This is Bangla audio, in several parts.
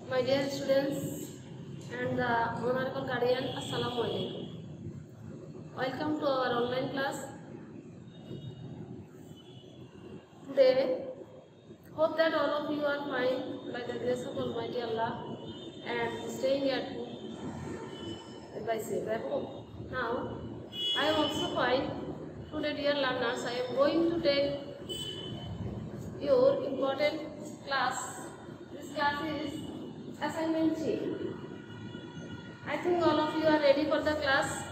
My dear students and the honorable guardian, Assalamu alaikum. Welcome to our online class. Today, hope that all of you are fine by the grace of Almighty Allah and staying at home by safe at home. Now, I am also fine. Today, dear learners, I am going to take your important class. This class is assignment 3. I think all of you are ready for the class.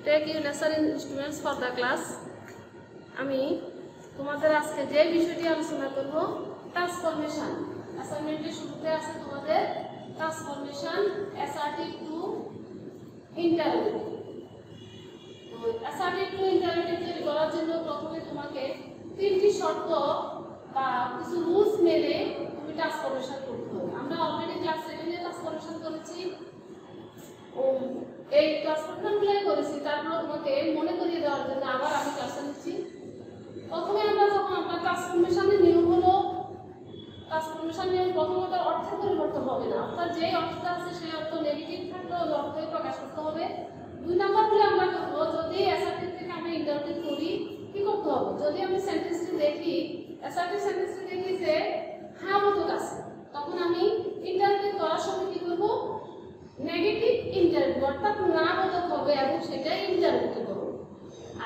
Take your necessary instruments for the class. আমি তোমাদের আজকে যে বিষয়টি আলোচনা করব ট্রান্সফরমেশন। অ্যাসাইনমেন্টের শুরুতে আছে তোমাদের transformation assertive two interrogative. Assertive two interrogative তৈরি করার জন্য প্রথমে তোমাকে তিনটি শর্ত বা কিছু রুলস মেনে তুমি ট্রান্সফরমেশন করতে হবে। আমরা অলরেডি ক্লাস 7 এ ট্রান্সফরমেশন করেছি, এই ট্রান্সফরমেশনগুলো করেছি। তারপর তোমাকে মনে করিয়ে দেওয়ার জন্য আবার আমি ক্লাসে নিচ্ছি। প্রথমে আমরা ট্রান্সফরমেশনের নিয়ম হলো, ট্রান্সফরমেশন নিয়ম প্রথমত অর্থের পরিবর্তন হবে না, অর্থাৎ যে অর্থটা আছে সেই অর্থ নেগেটিভ থাকলে ওই অর্থই প্রকাশ করতে হবে। 2 নম্বর হলে আমরা করব, যদি অ্যাসার্টিভ থেকে আমরা ইন্টারোগেটিভ করি কি করতে হবে, যদি আমি সেন্টেন্সটি দেখি অ্যাসার্টিভ সেন্টেন্সটি দেখি যে হ্যাঁ বোধক আছে, তখন আমি ইন্টারোগেটিভ করার সময় কি করব, নেগেটিভ ইন্টারোগেটিভ অর্থাৎ না বোধক হবে এবং সেটাই ইন্টারোগেটিভ করব।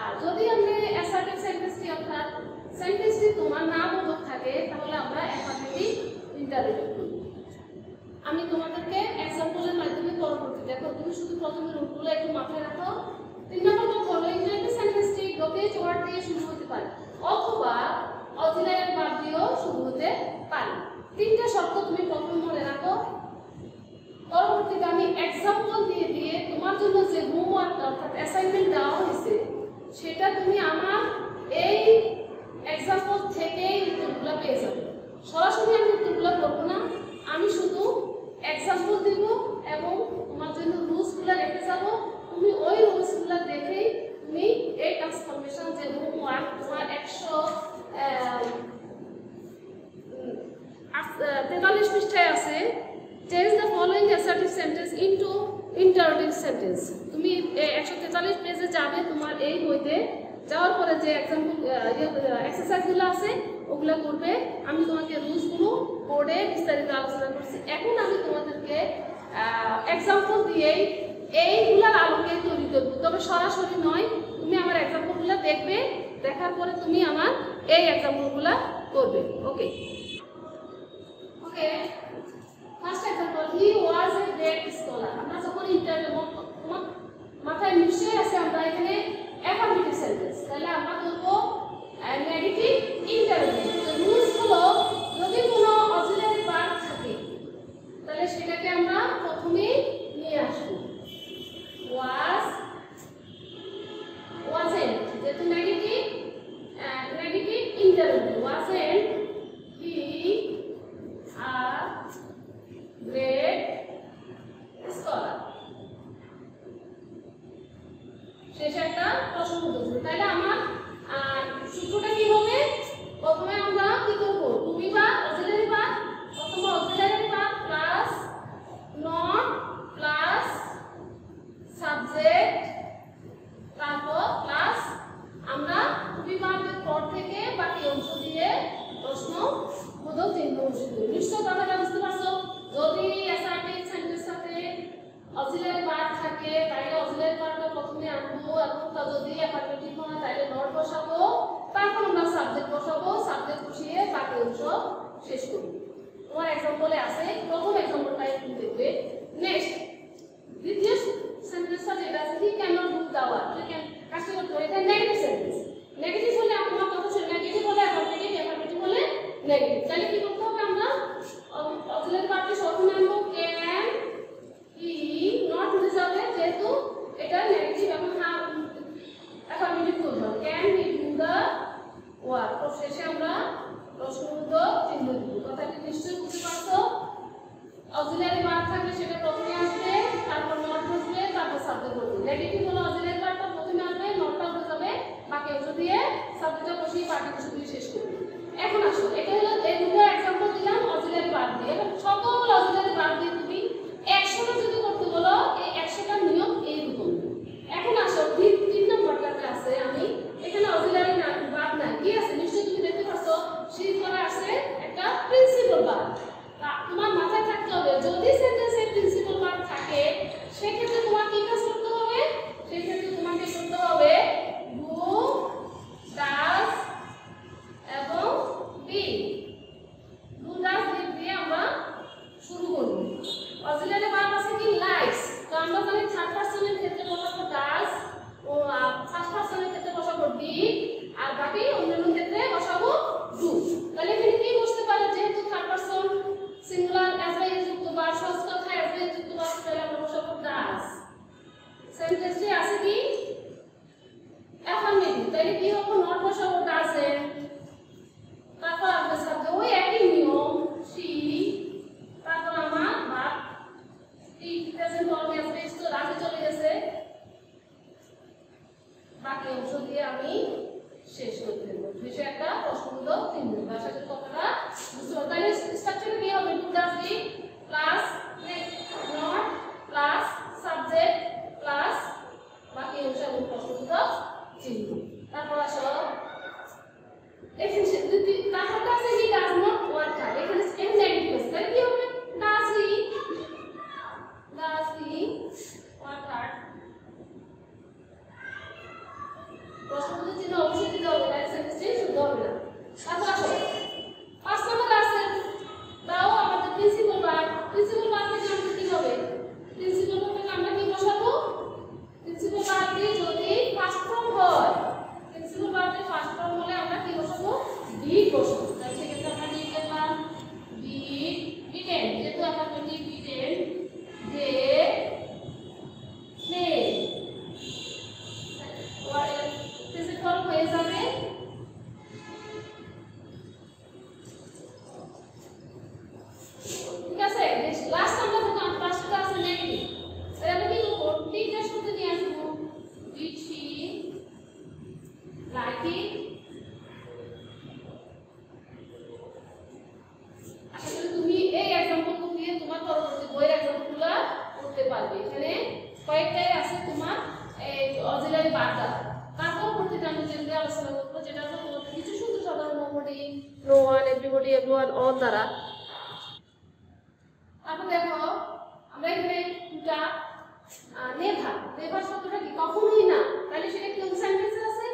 আর যদি আমরা অ্যাসার্টিভ সেন্টেন্সটি অর্থাৎ সেন্টেন্সটি তোমার না বোধক থাকে তাহলে আমরা অ্যাফার্মেটিভ ইন্টারোগেটিভ করব। আমি তোমাদেরকে এক্সাম্পলের মাধ্যমে পরবর্তী দেখো, তুমি শুধু প্রথমে রুলগুলো একটু মাথায় রাখো। 3 নম্বর কথা হলো ইন্টারোগেটিভ সেন্টেন্সটি ডোকেজ ওয়ার্ড দিয়ে শুরু হতে পারে অথবা অক্সিলারি ভার্ব দিয়েও শুরু হতে পারে। 3টা শর্ত তুমি প্রথমে মনে রাখো। পরবর্তীতে আমি এক্সাম্পল দিয়ে দিয়ে তোমার জন্য যে হোমওয়ার্ক অর্থাৎ অ্যাসাইনমেন্ট দেওয়া হয়েছে সেটা তুমি আমার এই এক্সাম্পল থেকেই উত্তরগুলো পেয়ে যাবে। সরাসরি আমি উত্তরগুলো করবো না, আমি শুধু এক্সাম্পল দিব এবং তোমার জন্য রুলসগুলো রেখে যাব। তুমি ওই রুলসগুলো দেখেই তুমি এই ট্রান্সফরমেশন যে হোমওয়ার্ক তোমার 143 পৃষ্ঠায় আছে, change the following assertive sentence into interrogative sentence. তুমি 143 পেজে যাবে, তোমার এই বইতে যাওয়ার পরে যে এক্সাম্পল এক্সারসাইজগুলো আছে ওগুলো করবে। আমি তোমাকে রুলসগুলো বোর্ডে বিস্তারিত আলোচনা করছি। এখন আমি তোমাদেরকে এক্সাম্পল দিয়েই এইগুলার আলোকে তৈরি করবো, তবে সরাসরি নয়। তুমি আমার এক্সাম্পলগুলো দেখবে, দেখার পরে তুমি আমার এই এক্সাম্পলগুলো করবে। Okay okay first example, he was a great scholar. আমরা যখন ইন্টারভিউ মাথায় নিশ্চয়ই আছে আমরা এখানে অ্যাফার্মেটিভ সেন্টেন্স, তাহলে আমরা করব নেগেটিভ ইন্টারোগেটিভ। রুলস হলো যদি কোনো অক্সিলারি ভার্ব থাকে তাহলে সেটাকে আমরা প্রথমে নিয়ে আসব। ওয়াজ ওয়াজেন্ট যেহেতু negative interrogative, wasn't he are great scholar, শেষে একটা প্রশ্ন করতে। তাহলে আমার সূত্রটা কি হবে, প্রথমে আমরা কি করব, টু বি বা অক্সিলারি ভার্ব অথবা auxiliary verb plus not plus subject, তারপর প্লাস আমরা টু বি ভার্বের পর থেকে বাকি অংশ দিয়ে প্রশ্ন বোধক চিহ্ন বসিয়ে দেব। নিশ্চয় কথাটা বুঝতে পারছো। যদি অ্যাসার্টিভ সেন্টেন্সের সাথে অক্সিলারি ভার্ব থাকে তাহলে অক্সিলারি ভার্বটা প্রথমে আনবো এবং তা যদি অ্যাফার্মেটিভ হয় তাহলে নট বসাবো, তারপর আমরা সাবজেক্ট বসাবো, সাবজেক্ট বসিয়ে বাকি অংশ শেষ করব। তোমার এক্সাম্পলে আছে, প্রথম এক্সাম্পলটা একটু দেখবে। নেক্সট দ্বিতীয় সেন্টেন্সটা যেটা আছে, he can not do the work, কাজটা করতে হবে। এটা নেগেটিভ সেন্টেন্স। নেগেটিভ হলে আমার কথা শুনে, নেগেটিভ হলে অ্যাফার্মেটিভ, অ্যাফার্মেটিভ হলে নেগেটিভ। তাহলে কি করতে হবে, আমরা অক্সিলারি ভার্বটি প্রথমে আনবো। ক্যান হি নট উঠে যাবে যেহেতু এটা নেগেটিভ এবং অ্যাফার্মেটিভ করতে হবে। Can he do the work, তো শেষে আমরা প্রশ্নবোধক চিহ্ন দিব। কথাটি নিশ্চয়ই বুঝতে পারছো। অক্সিলারি ভার্ব থাকলে সেটা প্রথমে আসবে, তারপর নট বসবে, তারপর সাবজেক্ট বসবে। নেগেটিভ হলো অক্সিলারি ভার্বটা প্রথমে আসবে, নটটা উঠে যাবে, বাকি অংশ দিয়ে সাবজেক্টটা বসিয়ে বাকি অংশ দিয়ে শেষ করবে। এখন আসো, এটা হলো এই দুটো এক্সাম্পল দিলাম অক্সিলারি ভার্ব দিয়ে, এবং সকল অক্সিলারি ভার্ব দিয়ে 100টার নিয়ম এইরকম। এখন আসো 3 নম্বরটাতে আছে আমি এখানে অক্সিলারি ভার্ব নাই, কি আছে নিশ্চয়ই তুমি দেখতে পাচ্ছ শি পরে আছে একটা প্রিন্সিপাল ভার্ব। তোমার মাথায় থাকতে হবে যদি সেন্টেন্সে প্রিন্সিপাল ভার্ব থাকে সেক্ষেত্রে তোমার কি কাজ করতে হবে, সেক্ষেত্রে তোমাকে করতে হবে ডু, ডাজ এবং বি। ডু ডাজ দিয়ে আমরা শুরু করব। অক্সিলারি ভার্ব আছে কি লাইকস, তো আমরা জানি থার্ড পারসনের ক্ষেত্রে বসাবো ডাজ, ও ফার্স্ট পারসনের ক্ষেত্রে বসাবো ডিড, আর বাকি অন্যান্য ক্ষেত্রে বসাবো ডু। তাহলে এখানে কি বসতে পারে, যেহেতু থার্ড পারসন সিঙ্গুলার এসআই যুক্ত বা সহজ কথা এসআই যুক্ত বা তাহলে আমরা বসাবো ডাজ। সেন্টেন্সে আছে কি অ্যাফার্মেটিভ, তাহলে কি হবে নট বসাবো ডাজেন্ট। তারপর আমরা সাথে ওই একই নিয়ম শি, তারপর আমার ভার্ব টি প্রেজেন্ট ফর্ম এসএস তো রাতে চলে গেছে, বাকি অংশ দিয়ে আমি শেষ করে দেব। শেষে একটা প্রশ্নবোধক চিহ্ন আশা করি কথাটা বুঝতে পারছো। তাহলে স্ট্রাকচারে কি হবে, to does be plus not plus subject plus বাকি অংশ এবং প্রশ্নবোধক চিহ্ন। তারপর আসো এখানে তারপর আছে কি ডাজ নট ওয়ার্ক হার্ড, এখানে এম নেগেটিভ আছে, তাহলে কি হবে ডাজ হি ওয়ার্ক হার্ড। প্রশ্নবোধক চিহ্ন অবশ্যই দিতে হবে, তাহলে সেন্টেন্সটি শুদ্ধ হবে না। তারপর আসো 5 নম্বর আছে দাও আমাদের প্রিন্সিপাল ভার্ব। প্রিন্সিপাল ভার্ব থেকে আমরা কি হবে, প্রিন্সিপাল ভার্ব থেকে আমরা কি বসাবো, প্রিন্সিপাল ভার্ব দিয়ে যদি ফার্স্ট ফর্ম হয়, প্রিন্সিপাল ভার্বের ফার্স্ট ফর্ম হলে আমরা কি বসাবো ডিড বসাবো। তাহলে সেক্ষেত্রে আমরা ডিড লিখলাম ডিড, ডিডেন্ট যেহেতু affirmative didn't, they played, principal হয়ে যাবে ঠিক আছে। লাস্ট আমরা যখন পাঁচটা আছে নেগেটিভ, তাহলে আমরা কি করব ডিড এর সাথে নিয়ে আসবো ডিড শি লাইক ইট। আশা করি তুমি এই एग्जांपल দিয়ে তোমার পরবর্তী বইয়ের एग्जांपलগুলো করতে পারবে। এখানে কয়েকটাই আছে তোমার এই অক্সিলারি ভার্বটা। তারপর প্রতিটা আমি যেটা আলোচনা করব যেটা হলো তোমাদের কিছু সূত্র সাধারণ nobody, no one, everybody, everyone, all দ্বারা। তারপর দেখো আমরা এখানে দুটা নেভার, নেভার শব্দটা কি কখনোই না, তাহলে সেটা কোন সেন্টেন্সে আছে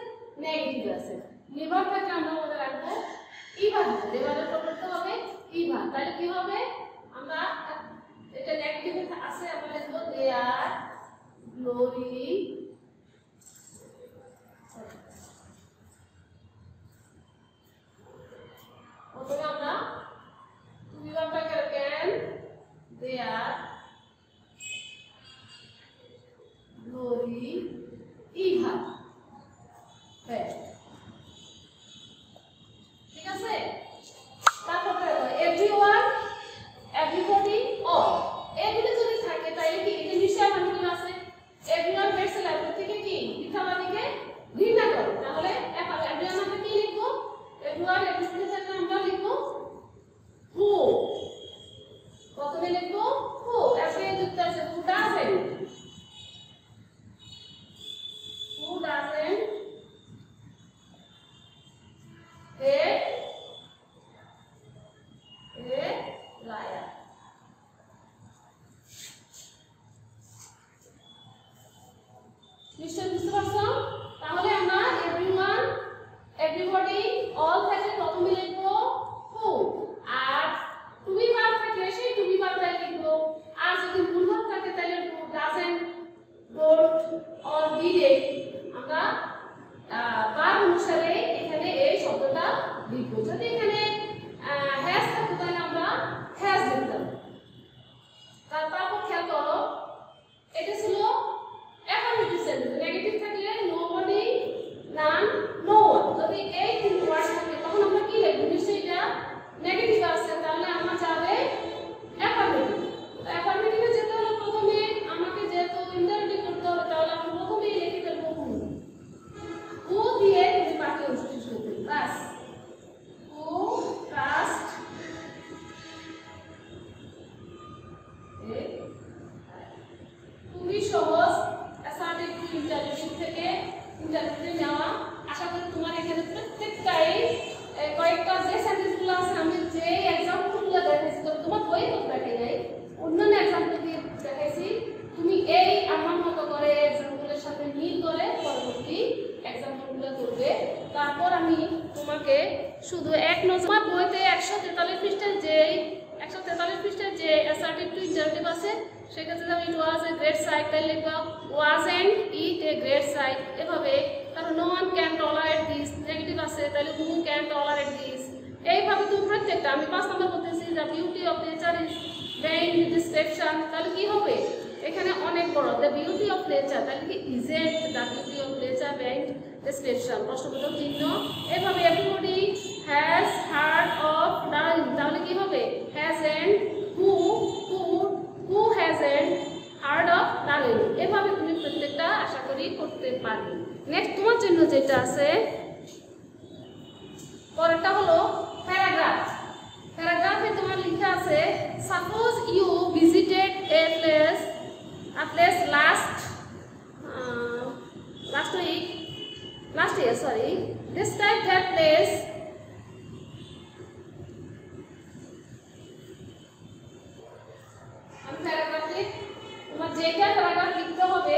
নেগেটিভ আছে। নেভারটাকে আমরা মনে রাখবো ইভার, নেভারের প্রপারটা হবে ইভার। তাহলে কি হবে আমরা এটা নেগেটিভে আছে আমরা লিখব দে আর গ্লোরি, প্রথমে আমরা তুমি ভার্বটাকে ক্যান, দে আর গ্লোরি ইভার, হ্যাঁ ঠিক আছে। তারপর এভরিওয়ান, এভরিবডি, অল, এগুলো যদি থাকে তাহলে কি এটা নিশ্চয়ই আমাদের আছে এভরিওয়ান হেটস লাইফ থেকে কি মিথ্যাবাদীকে ঘৃণা করে, তাহলে এভরিওয়ান আমরা কি লিখবো এভরিওয়ান, এভরিবডি থেকে আমরা লিখবো হু, প্রথমে লিখবো হু, এরপরে যুক্ত আছে who doesn't, who doesn't hate a liar। নিশ্চয় বুঝতে পারছো। তাহলে আমরা এভরিওয়ান, এভরিবডি, অল থেকে প্রথমে লিখবো হু, আর টু বি ভার্ব থাকলে সেই টু বি ভার্বটাই লিখবো, আর যদি ভুল ভার্ব থাকে তাহলে ডাজেন্ট, ডোন্ট, অর ডিড আমরা ভার্ব অনুসারে এখানে এই শব্দটা লিখবো। যদি এখানে হ্যাজ থাকে তাহলে আমরা হ্যাজ লিখতাম। তারপর খেয়াল করো এটা ছিল অ্যাফার্মেটিভ সেন্টেন্স, নেগেটিভ থাকলে নোবডি, নান, নো ওয়ান। যদি এই তিন ওয়ার্ড থাকে তখন আমরা কি লিখব, নিশ্চয়ই এটা নেগেটিভ আছে, তাহলে আমরা যাবে অ্যাফার্মেটিভ। তো অ্যাফার্মেটিভে যেতে হলে প্রথমে আমাকে যেহেতু ইন্টারভিউ করতে হবে তাহলে আমরা প্রথমেই লিখে ফেলবো হু, হু দিয়ে তুমি বাকি অংশ শেষ করতে বাস। হু ট্রাস্ট টু বি শো কয়েকটা যে সেন্টেন্সগুলো আছে আমি যে এক্সাম্পলগুলো দেখাইছি, তবে তোমার বইয়ে তো দেখাই নাই, অন্যান্য এক্সাম্পল দিয়ে দেখাইছি। তুমি এই আমার মতো করে এক্সাম্পলের সাথে মিল করে পরবর্তী এক্সাম্পলগুলো করবে। তারপর আমি তোমাকে শুধু এক নজর আমার বইতে 143 পৃষ্ঠার যে অ্যাসার্টিভ টু ইনজারেটিভ আছে, সেক্ষেত্রে আমি ইট ওয়াজ এ গ্রেট সাইট, তাই লিখবা wasn't it a great sight এভাবে। তারপর no one can tolerate this, negative আছে তাহলে হু ক্যান টলারেট দিস। এইভাবে তুমি প্রত্যেকটা, আমি 5 নম্বর বলতেছি the beauty of nature is Ben description, তাহলে কি হবে এখানে অনেক বড় দ্য বিউটি অফ নেচার, তাহলে কি isn't the beauty of nature Ben description, প্রশ্নবোধক চিহ্ন। এভাবে everybody has hard of darling, তাহলে কি হবে hasn't, who hasn't hard of darling. এভাবে তুমি প্রত্যেকটা আশা করি করতে পারবে। নেক্সট তোমার জন্য যেটা আছে পরেরটা হলো প্যারাগ্রাফ। প্যারাগ্রাফে তোমার লেখা আছে suppose you visited a place last year, describe that place. আমি প্যারাগ্রাফে তোমার যেটা প্যারাগ্রাফ লিখতে হবে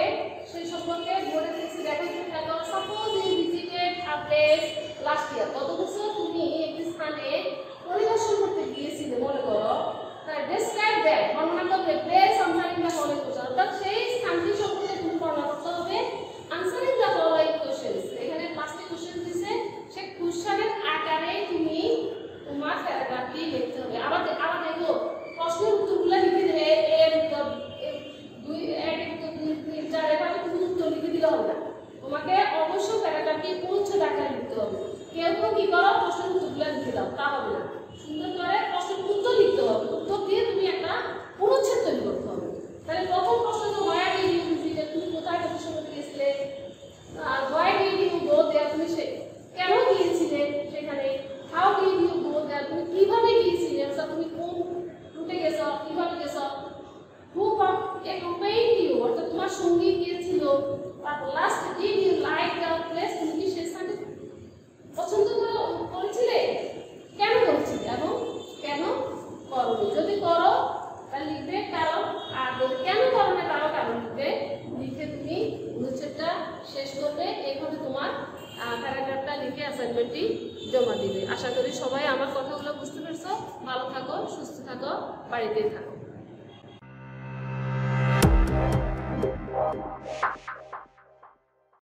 সেই সম্পর্কে বলে দিচ্ছি। দেখো একটু খেয়াল করো। Suppose you visited a place last year, গত বছর তুমি একটি স্থানে পরিদর্শন করতে গিয়েছিলে মনে করো। ডেসক্রাইব দ্যাট, বর্ণনা করবে place answering the following question, অর্থাৎ সেই স্থানটি সম্পর্কে তুমি বর্ণনা করতে হবে। আনসারিং দ্য ফলোইং কোশ্চেনস, এখানে 5টি কোশ্চেন দিয়েছে, সেই কোশ্চেনের আকারে তুমি তোমার প্যারাগ্রাফটি লিখতে হবে। আবার দেখো প্রশ্নের উত্তরগুলো লিখে দেবে, এর উত্তর 2 1 2 3 4 এভাবে তুমি উত্তর লিখে দিলে হবে না। তোমাকে অবশ্যই প্যারাগ্রাফটি পরিচ্ছদ আকারে লিখতে হবে। কেউ কি করো প্রশ্নের উত্তরগুলো লিখে দাও, তা হবে না। সুন্দর করে প্রশ্নের উত্তর লিখতে হবে, উত্তর দিয়ে তুমি একটা অনুচ্ছেদ তৈরি করতে হবে। তাহলে প্রথম প্রশ্ন তো হোয়ার ডিড ইউ ভিজিট, তুমি কোথায় পরিদর্শন করতে গিয়েছিলে, আর হোয়াই ডিড ইউ গো দেয়ার, তুমি কেন গিয়েছিলে সেখানে, হাউ ডিড ইউ গো দেয়ার, তুমি কিভাবে গিয়েছিলে, অর্থাৎ তুমি কোন রুটে গেছো, কিভাবে গেছো, হু অ্যাকম্পানিড ইউ, অর্থাৎ তোমার সঙ্গী গিয়েছিল, আর last did you like the place, তুমি কি সেই স্থানে পছন্দ করেছিলে, কেন করেছিলে এবং কেন করোনি। যদি করো তাহলে লিখবে কারণ, আর যদি কেন করো না তারও কারণ লিখবে। লিখে তুমি অনুচ্ছেদটা শেষ করবে। এইভাবে তোমার প্যারাগ্রাফটা লিখে অ্যাসাইনমেন্টটি জমা দিবে। আশা করি সবাই আমার কথাগুলো বুঝতে পেরেছো। ভালো থাকো, সুস্থ থাকো, বাড়িতেই থাকো।